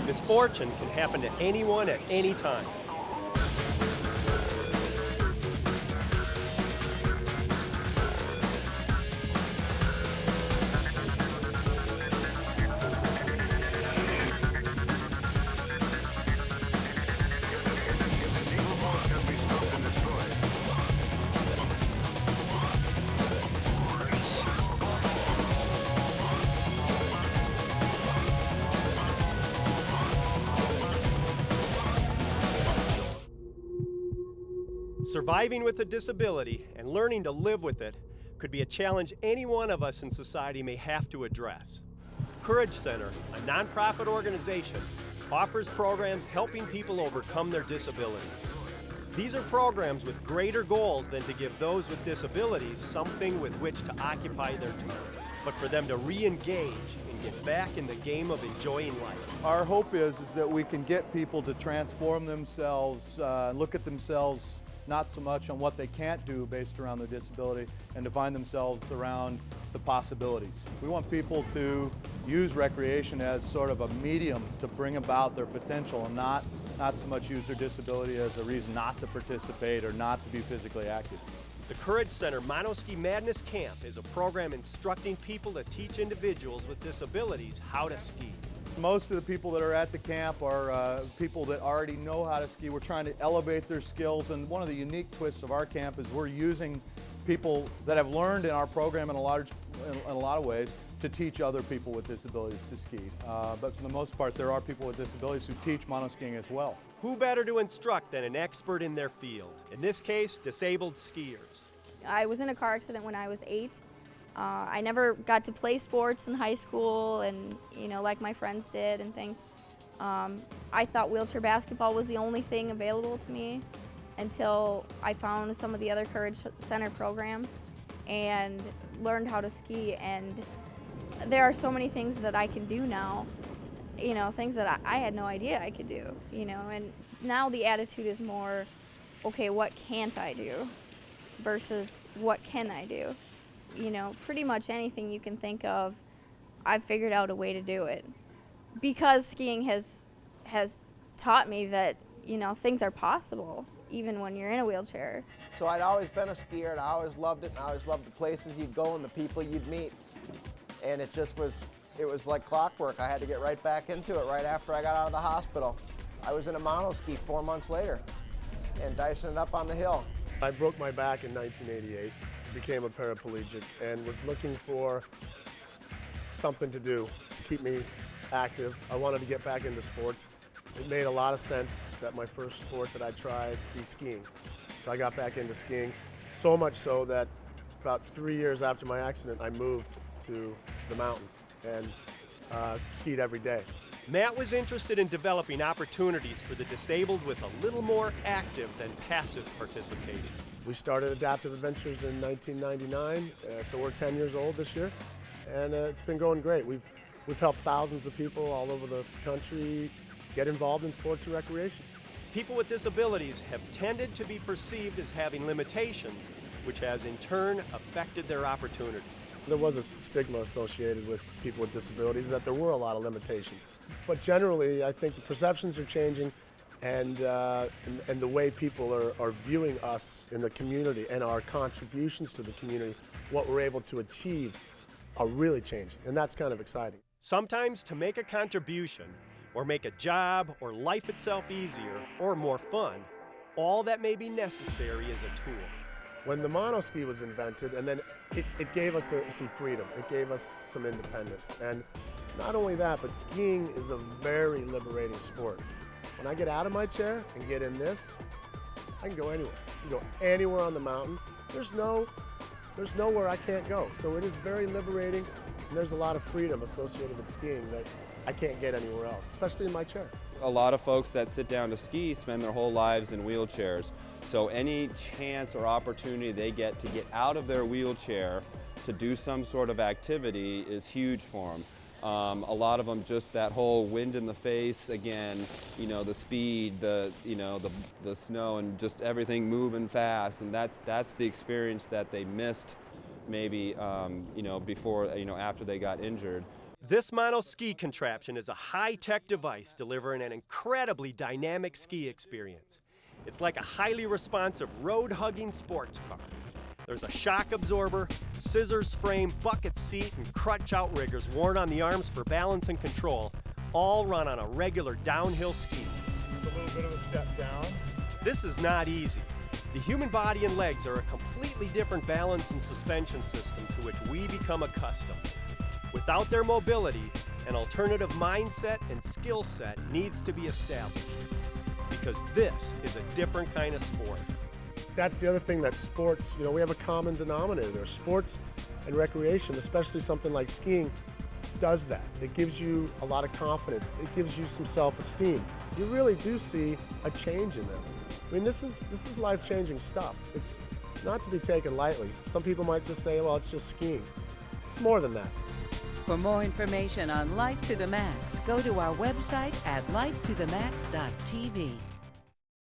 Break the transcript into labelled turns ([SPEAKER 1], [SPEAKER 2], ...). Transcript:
[SPEAKER 1] Misfortune can happen to anyone at any time. Surviving with a disability and learning to live with it could be a challenge any one of us in society may have to address. Courage Center, a nonprofit organization, offers programs helping people overcome their disabilities. These are programs with greater goals than to give those with disabilities something with which to occupy their time, but for them to re-engage and get back in the game of enjoying life.
[SPEAKER 2] Our hope is that we can get people to transform themselves, look at themselves not so much on what they can't do based around their disability, and to find themselves around the possibilities. We want people to use recreation as sort of a medium to bring about their potential, and not so much use their disability as a reason not to participate or not to be physically active.
[SPEAKER 1] The Courage Center Monoski Madness Camp is a program instructing people to teach individuals with disabilities how to ski.
[SPEAKER 2] Most of the people that are at the camp are people that already know how to ski. We're trying to elevate their skills, and one of the unique twists of our camp is we're using people that have learned in our program in a lot of ways to teach other people with disabilities to ski. But for the most part, there are people with disabilities who teach monoskiing as well.
[SPEAKER 1] Who better to instruct than an expert in their field? In this case, disabled skiers.
[SPEAKER 3] I was in a car accident when I was 8. I never got to play sports in high school and, like my friends did and things. I thought wheelchair basketball was the only thing available to me until I found some of the other Courage Center programs and learned how to ski. And there are so many things that I can do now, things that I had no idea I could do, and now the attitude is more, okay, what can't I do versus what can I do? Pretty much anything you can think of, I've figured out a way to do it. Because skiing has taught me that, things are possible, even when you're in a wheelchair.
[SPEAKER 4] So I'd always been a skier, and I always loved it, and I always loved the places you'd go and the people you'd meet. And it was like clockwork. I had to get right back into it right after I got out of the hospital. I was in a monoski 4 months later and dicing it up on the hill.
[SPEAKER 5] I broke my back in 1988, became a paraplegic, and was looking for something to do to keep me active. I wanted to get back into sports. It made a lot of sense that my first sport that I tried be skiing. So I got back into skiing, so much so that about 3 years after my accident, I moved to the mountains and skied every day.
[SPEAKER 1] Matt was interested in developing opportunities for the disabled with a little more active than passive participating.
[SPEAKER 5] We started Adaptive Adventures in 1999, so we're 10 years old this year, and it's been going great. We've helped thousands of people all over the country get involved in sports and recreation.
[SPEAKER 1] People with disabilities have tended to be perceived as having limitations, which has in turn affected their opportunities.
[SPEAKER 5] There was a stigma associated with people with disabilities that there were a lot of limitations. But generally, I think the perceptions are changing, and the way people are viewing us in the community and our contributions to the community, what we're able to achieve, are really changing, and that's kind of exciting.
[SPEAKER 1] Sometimes to make a contribution, or make a job or life itself easier or more fun, all that may be necessary is a tool.
[SPEAKER 5] When the monoski was invented, and then it gave us some freedom, it gave us some independence. And not only that, but skiing is a very liberating sport. When I get out of my chair and get in this, I can go anywhere. I can go anywhere on the mountain. There's nowhere I can't go. So it is very liberating, and there's a lot of freedom associated with skiing that I can't get anywhere else, especially in my chair.
[SPEAKER 6] A lot of folks that sit down to ski spend their whole lives in wheelchairs. So any chance or opportunity they get to get out of their wheelchair to do some sort of activity is huge for them. A lot of them just that whole wind in the face again, the speed, the snow, and just everything moving fast, and that's the experience that they missed maybe before after they got injured.
[SPEAKER 1] This mono ski contraption is a high-tech device delivering an incredibly dynamic ski experience. It's like a highly responsive road-hugging sports car. There's a shock absorber, scissors frame, bucket seat, and crutch outriggers worn on the arms for balance and control, all run on a regular downhill ski.
[SPEAKER 2] There's a little bit of a step down.
[SPEAKER 1] This is not easy. The human body and legs are a completely different balance and suspension system to which we become accustomed. Without their mobility, an alternative mindset and skill set needs to be established, because this is a different kind of sport.
[SPEAKER 5] That's the other thing that sports, we have a common denominator there. Sports and recreation, especially something like skiing, does that. It gives you a lot of confidence. It gives you some self-esteem. You really do see a change in them. I mean, this is life-changing stuff. It's not to be taken lightly. Some people might just say, well, it's just skiing. It's more than that.
[SPEAKER 7] For more information on Life to the Max, go to our website at lifetothemax.tv.